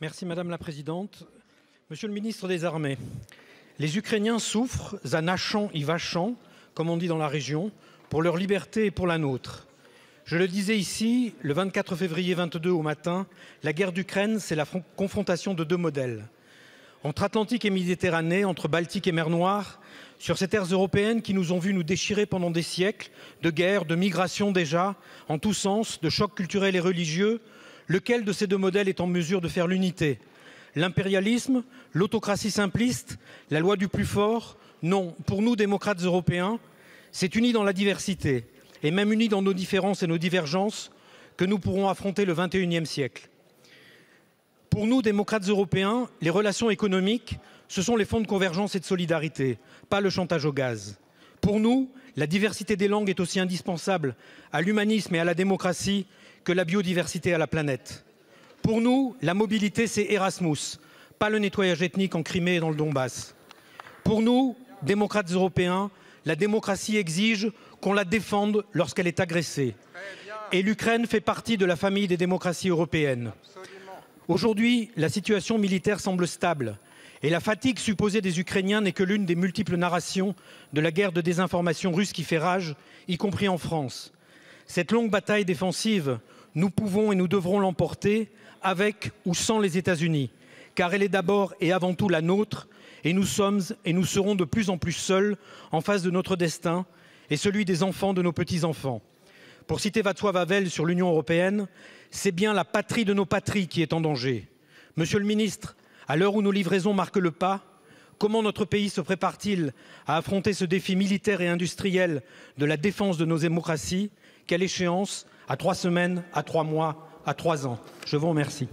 Merci Madame la Présidente. Monsieur le ministre des Armées, les Ukrainiens souffrent à nachant y vachant, comme on dit dans la région, pour leur liberté et pour la nôtre. Je le disais ici, le 24 février 22 au matin, la guerre d'Ukraine, c'est la confrontation de deux modèles. Entre Atlantique et Méditerranée, entre Baltique et mer Noire, sur ces terres européennes qui nous ont vus nous déchirer pendant des siècles, de guerres, de migrations déjà, en tous sens, de chocs culturels et religieux, lequel de ces deux modèles est en mesure de faire l'unité? L'impérialisme, l'autocratie simpliste, la loi du plus fort? Non, pour nous, démocrates européens, c'est unis dans la diversité, et même unis dans nos différences et nos divergences, que nous pourrons affronter le XXIe siècle. Pour nous, démocrates européens, les relations économiques, ce sont les fonds de convergence et de solidarité, pas le chantage au gaz. Pour nous, la diversité des langues est aussi indispensable à l'humanisme et à la démocratie que la biodiversité à la planète. Pour nous, la mobilité, c'est Erasmus, pas le nettoyage ethnique en Crimée et dans le Donbass. Pour nous, démocrates européens, la démocratie exige qu'on la défende lorsqu'elle est agressée. Et l'Ukraine fait partie de la famille des démocraties européennes. Aujourd'hui, la situation militaire semble stable et la fatigue supposée des Ukrainiens n'est que l'une des multiples narrations de la guerre de désinformation russe qui fait rage, y compris en France. Cette longue bataille défensive, nous pouvons et nous devrons l'emporter avec ou sans les États-Unis, car elle est d'abord et avant tout la nôtre, et nous sommes et nous serons de plus en plus seuls en face de notre destin et celui des enfants de nos petits-enfants. Pour citer Václav Havel sur l'Union européenne, c'est bien la patrie de nos patries qui est en danger. Monsieur le ministre, à l'heure où nos livraisons marquent le pas, comment notre pays se prépare-t-il à affronter ce défi militaire et industriel de la défense de nos démocraties? Quelle échéance? À 3 semaines, à 3 mois, à 3 ans? Je vous remercie.